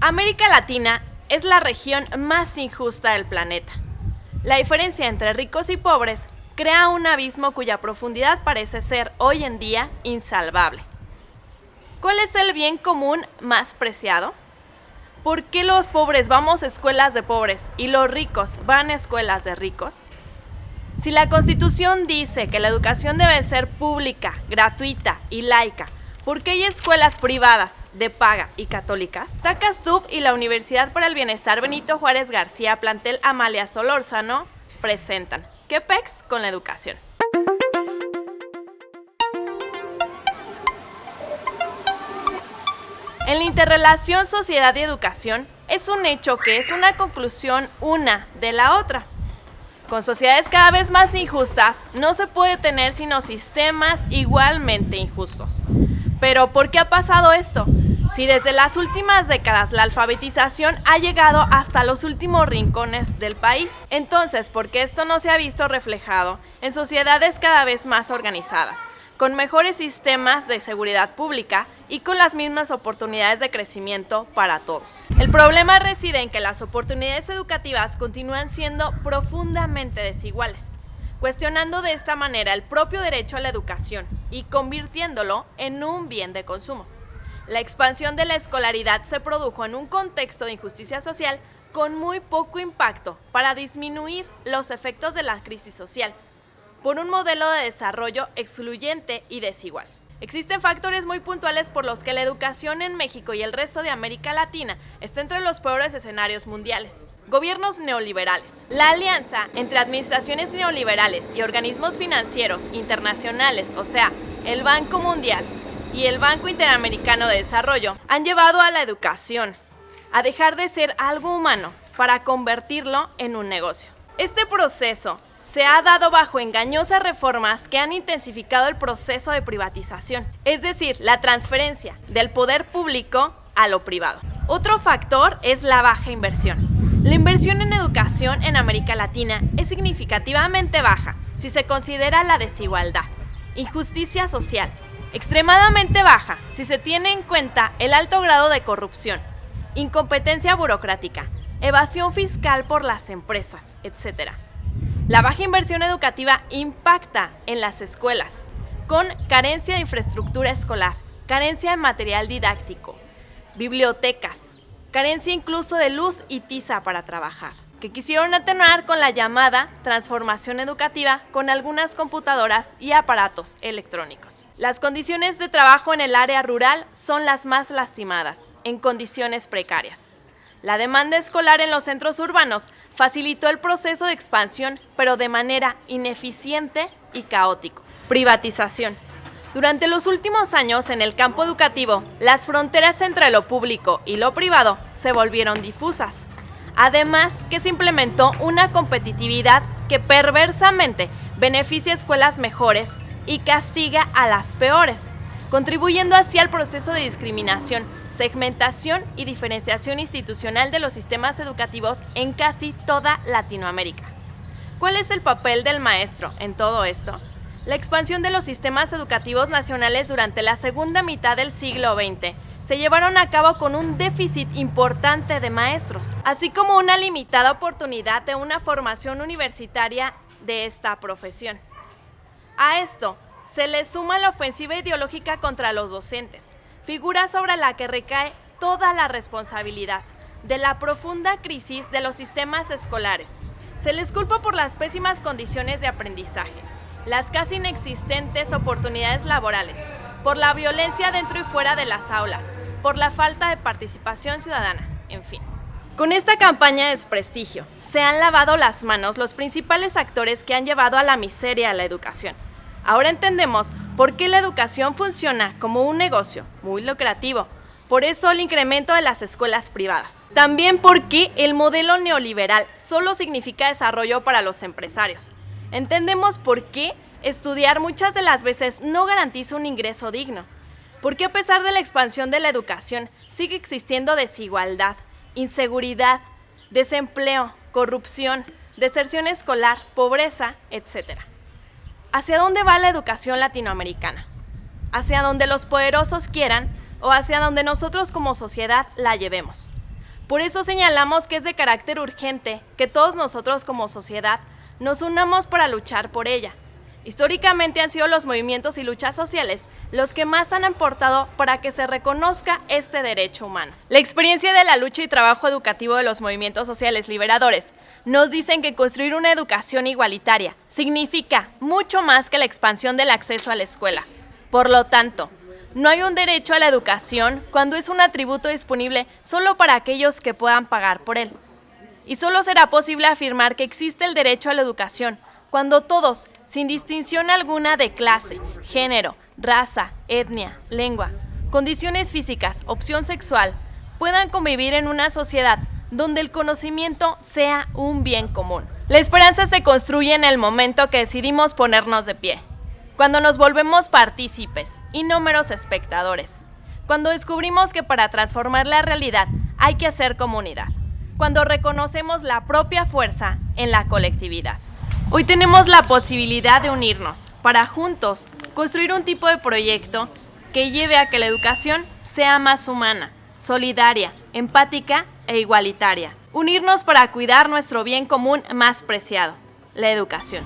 América Latina es la región más injusta del planeta. La diferencia entre ricos y pobres crea un abismo cuya profundidad parece ser hoy en día insalvable. ¿Cuál es el bien común más preciado? ¿Por qué los pobres vamos a escuelas de pobres y los ricos van a escuelas de ricos? Si la Constitución dice que la educación debe ser pública, gratuita y laica, ¿por qué hay escuelas privadas, de paga y católicas? Tacastub y la Universidad para el Bienestar Benito Juárez García, plantel Amalia Solórzano, presentan ¿Qué pex con la educación? En la interrelación sociedad y educación es un hecho que es una conclusión una de la otra. Con sociedades cada vez más injustas, no se puede tener sino sistemas igualmente injustos. Pero ¿por qué ha pasado esto? Si desde las últimas décadas la alfabetización ha llegado hasta los últimos rincones del país, entonces ¿por qué esto no se ha visto reflejado en sociedades cada vez más organizadas, con mejores sistemas de seguridad pública y con las mismas oportunidades de crecimiento para todos? El problema reside en que las oportunidades educativas continúan siendo profundamente desiguales, cuestionando de esta manera el propio derecho a la educación y convirtiéndolo en un bien de consumo. La expansión de la escolaridad se produjo en un contexto de injusticia social con muy poco impacto para disminuir los efectos de la crisis social, por un modelo de desarrollo excluyente y desigual. Existen factores muy puntuales por los que la educación en México y el resto de América Latina está entre los peores escenarios mundiales. Gobiernos neoliberales. La alianza entre administraciones neoliberales y organismos financieros internacionales, o sea, el Banco Mundial y el Banco Interamericano de Desarrollo, han llevado a la educación a dejar de ser algo humano para convertirlo en un negocio. Este proceso se ha dado bajo engañosas reformas que han intensificado el proceso de privatización, es decir, la transferencia del poder público a lo privado. Otro factor es la baja inversión. La inversión en educación en América Latina es significativamente baja si se considera la desigualdad, injusticia social, extremadamente baja si se tiene en cuenta el alto grado de corrupción, incompetencia burocrática, evasión fiscal por las empresas, etc. La baja inversión educativa impacta en las escuelas, con carencia de infraestructura escolar, carencia de material didáctico, bibliotecas, carencia incluso de luz y tiza para trabajar, que quisieron atenuar con la llamada transformación educativa con algunas computadoras y aparatos electrónicos. Las condiciones de trabajo en el área rural son las más lastimadas, en condiciones precarias. La demanda escolar en los centros urbanos facilitó el proceso de expansión, pero de manera ineficiente y caótico. Privatización. Durante los últimos años, en el campo educativo, las fronteras entre lo público y lo privado se volvieron difusas. Además, que se implementó una competitividad que perversamente beneficia a escuelas mejores y castiga a las peores, contribuyendo así al proceso de discriminación, segmentación y diferenciación institucional de los sistemas educativos en casi toda Latinoamérica. ¿Cuál es el papel del maestro en todo esto? La expansión de los sistemas educativos nacionales durante la segunda mitad del siglo XX se llevaron a cabo con un déficit importante de maestros, así como una limitada oportunidad de una formación universitaria de esta profesión. A esto se le suma la ofensiva ideológica contra los docentes, figura sobre la que recae toda la responsabilidad de la profunda crisis de los sistemas escolares. Se les culpa por las pésimas condiciones de aprendizaje, las casi inexistentes oportunidades laborales, por la violencia dentro y fuera de las aulas, por la falta de participación ciudadana, en fin. Con esta campaña de desprestigio, se han lavado las manos los principales actores que han llevado a la miseria a la educación. Ahora entendemos por qué la educación funciona como un negocio muy lucrativo. Por eso el incremento de las escuelas privadas. También porque el modelo neoliberal solo significa desarrollo para los empresarios. Entendemos por qué estudiar muchas de las veces no garantiza un ingreso digno. Porque a pesar de la expansión de la educación, sigue existiendo desigualdad, inseguridad, desempleo, corrupción, deserción escolar, pobreza, etc. ¿Hacia dónde va la educación latinoamericana? ¿Hacia donde los poderosos quieran o hacia donde nosotros como sociedad la llevemos? Por eso señalamos que es de carácter urgente que todos nosotros como sociedad nos unamos para luchar por ella. Históricamente han sido los movimientos y luchas sociales los que más han aportado para que se reconozca este derecho humano. La experiencia de la lucha y trabajo educativo de los movimientos sociales liberadores nos dicen que construir una educación igualitaria significa mucho más que la expansión del acceso a la escuela. Por lo tanto, no hay un derecho a la educación cuando es un atributo disponible solo para aquellos que puedan pagar por él. Y solo será posible afirmar que existe el derecho a la educación cuando todos, sin distinción alguna de clase, género, raza, etnia, lengua, condiciones físicas, opción sexual, puedan convivir en una sociedad donde el conocimiento sea un bien común. La esperanza se construye en el momento que decidimos ponernos de pie, cuando nos volvemos partícipes y no meros espectadores, cuando descubrimos que para transformar la realidad hay que hacer comunidad, cuando reconocemos la propia fuerza en la colectividad. Hoy tenemos la posibilidad de unirnos para juntos construir un tipo de proyecto que lleve a que la educación sea más humana, solidaria, empática e igualitaria. Unirnos para cuidar nuestro bien común más preciado, la educación.